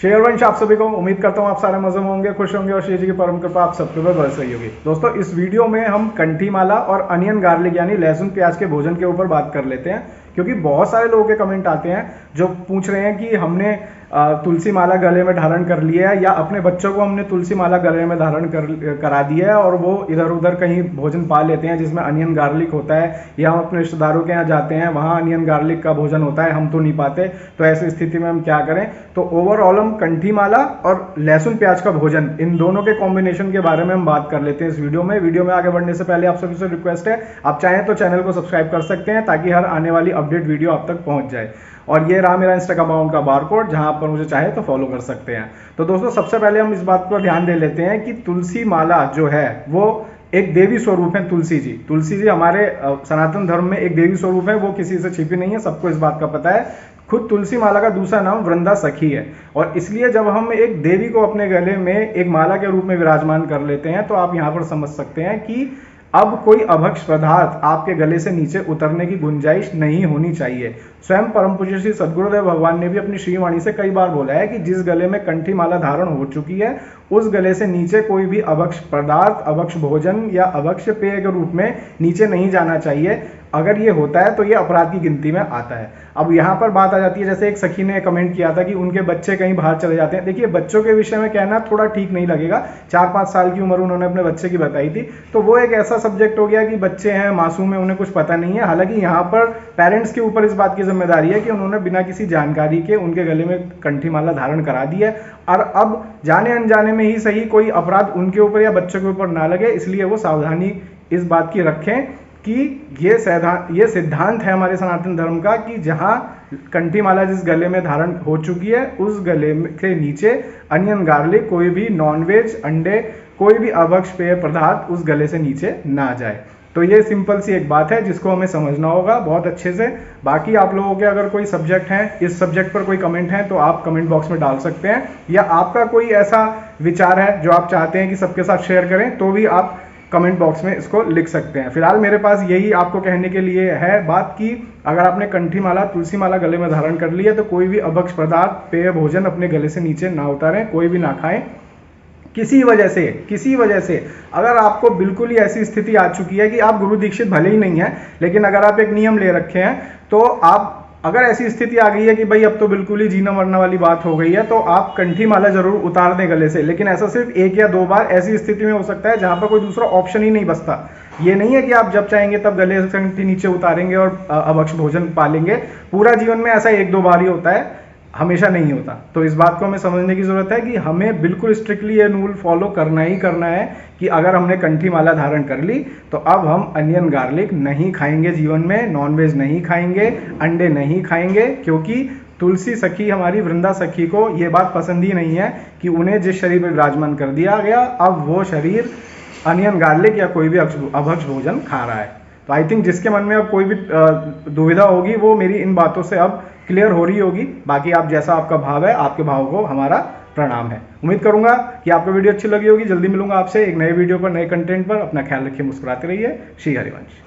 शेयरवंश आप सभी को उम्मीद करता हूँ आप सारे मजे में होंगे, खुश होंगे और श्री जी की परम कृपा आप सबके ऊपर बरस रही होगी। दोस्तों इस वीडियो में हम कंठी माला और अनियन गार्लिक यानी लहसुन प्याज के भोजन के ऊपर बात कर लेते हैं, क्योंकि बहुत सारे लोगों के कमेंट आते हैं जो पूछ रहे हैं कि हमने तुलसी माला गले में धारण कर लिया है या अपने बच्चों को हमने तुलसी माला गले में धारण करा दिया है और वो इधर उधर कहीं भोजन पा लेते हैं जिसमें अनियन गार्लिक होता है, या हम अपने रिश्तेदारों के यहाँ जाते हैं वहाँ अनियन गार्लिक का भोजन होता है, हम तो नहीं पाते। तो ऐसी स्थिति में हम क्या करें? तो ओवरऑल हम कंठी माला और लहसुन प्याज का भोजन, इन दोनों के कॉम्बिनेशन के बारे में हम बात कर लेते हैं इस वीडियो में। वीडियो में आगे बढ़ने से पहले आप सभी से रिक्वेस्ट है, आप चाहें तो चैनल को सब्सक्राइब कर सकते हैं ताकि हर आने वाली अपडेट वीडियो आप तक पहुंच जाए। और ये रहा मेरा इंस्टाग्राम अकाउंट का बारकोड, जहां पर मुझे चाहे तो फॉलो कर सकते हैं। तो दोस्तों सबसे पहले हम इस बात पर ध्यान दे लेते हैं कि तुलसी माला जो है वो एक देवी स्वरूप है। तुलसी जी हमारे सनातन धर्म में एक देवी स्वरूप है, वो किसी से छिपी नहीं है, सबको इस बात का पता है। खुद तुलसी माला का दूसरा नाम वृंदा सखी है, और इसलिए जब हम एक देवी को अपने गले में एक माला के रूप में विराजमान कर लेते हैं तो आप यहाँ पर समझ सकते हैं कि अब कोई अभक्ष पदार्थ आपके गले से नीचे उतरने की गुंजाइश नहीं होनी चाहिए। स्वयं परम पूज्य श्री सद्गुरुदेव भगवान ने भी अपनी श्रीवाणी से कई बार बोला है कि जिस गले में कंठी माला धारण हो चुकी है उस गले से नीचे कोई भी अभक्ष पदार्थ, अभक्ष भोजन या अभक्ष पेय के रूप में नीचे नहीं जाना चाहिए। अगर ये होता है तो ये अपराध की गिनती में आता है। अब यहाँ पर बात आ जाती है, जैसे एक सखी ने कमेंट किया था कि उनके बच्चे कहीं बाहर चले जाते हैं। देखिए बच्चों के विषय में कहना थोड़ा ठीक नहीं लगेगा, 4-5 साल की उम्र उन्होंने अपने बच्चे की बताई थी, तो वो एक ऐसा सब्जेक्ट हो गया कि बच्चे हैं, मासूम है, उन्हें कुछ पता नहीं है। हालांकि यहाँ पर पेरेंट्स के ऊपर इस बात की जिम्मेदारी है कि उन्होंने बिना किसी जानकारी के उनके गले में कंठी माला धारण करा दी है, और अब जाने अनजाने में ही सही कोई अपराध उनके ऊपर या बच्चों के ऊपर ना लगे, इसलिए वो सावधानी इस बात की रखें कि ये सिद्धांत है हमारे सनातन धर्म का कि जहां कंठी माला जिस गले में धारण हो चुकी है उस गले के नीचे अनियन गार्लिक, कोई भी नॉनवेज, अंडे, कोई भी अभक्ष पेय पदार्थ उस गले से नीचे ना जाए। तो ये सिंपल सी एक बात है जिसको हमें समझना होगा बहुत अच्छे से। बाकी आप लोगों के अगर कोई सब्जेक्ट है, इस सब्जेक्ट पर कोई कमेंट है तो आप कमेंट बॉक्स में डाल सकते हैं, या आपका कोई ऐसा विचार है जो आप चाहते हैं कि सबके साथ शेयर करें तो भी आप कमेंट बॉक्स में इसको लिख सकते हैं। फिलहाल मेरे पास यही आपको कहने के लिए है बात कि अगर आपने कंठी माला, तुलसी माला गले में धारण कर ली है तो कोई भी अभक्ष पदार्थ, पेय, भोजन अपने गले से नीचे ना उतारें, कोई भी ना खाएं। किसी वजह से अगर आपको बिल्कुल ही ऐसी स्थिति आ चुकी है कि आप गुरु दीक्षित भले ही नहीं है, लेकिन अगर आप एक नियम ले रखे हैं, तो आप अगर ऐसी स्थिति आ गई है कि भाई अब तो बिल्कुल ही जीना मरना वाली बात हो गई है, तो आप कंठी माला जरूर उतार दें गले से। लेकिन ऐसा सिर्फ 1 या 2 बार ऐसी स्थिति में हो सकता है जहां पर कोई दूसरा ऑप्शन ही नहीं बचता। ये नहीं है कि आप जब चाहेंगे तब गले से कंठी नीचे उतारेंगे और अभक्ष भोजन पालेंगे। पूरा जीवन में ऐसा 1-2 बार ही होता है, हमेशा नहीं होता। तो इस बात को हमें समझने की जरूरत है कि हमें बिल्कुल स्ट्रिक्टली ये रूल फॉलो करना ही करना है कि अगर हमने कंठी माला धारण कर ली तो अब हम अनियन गार्लिक नहीं खाएंगे जीवन में, नॉनवेज नहीं खाएंगे, अंडे नहीं खाएंगे, क्योंकि तुलसी सखी, हमारी वृंदा सखी को ये बात पसंद ही नहीं है कि उन्हें जिस शरीर में विराजमान कर दिया गया अब वो शरीर अनियन गार्लिक या कोई भी अभक्ष भोजन खा रहा है। तो आई थिंक जिसके मन में अब कोई भी दुविधा होगी वो मेरी इन बातों से अब क्लियर हो रही होगी। बाकी आप जैसा आपका भाव है, आपके भाव को हमारा प्रणाम है। उम्मीद करूंगा कि आपको वीडियो अच्छी लगी होगी। जल्दी मिलूंगा आपसे एक नए वीडियो पर, नए कंटेंट पर। अपना ख्याल रखिए, मुस्कुराते रहिए। श्री हरिवंश।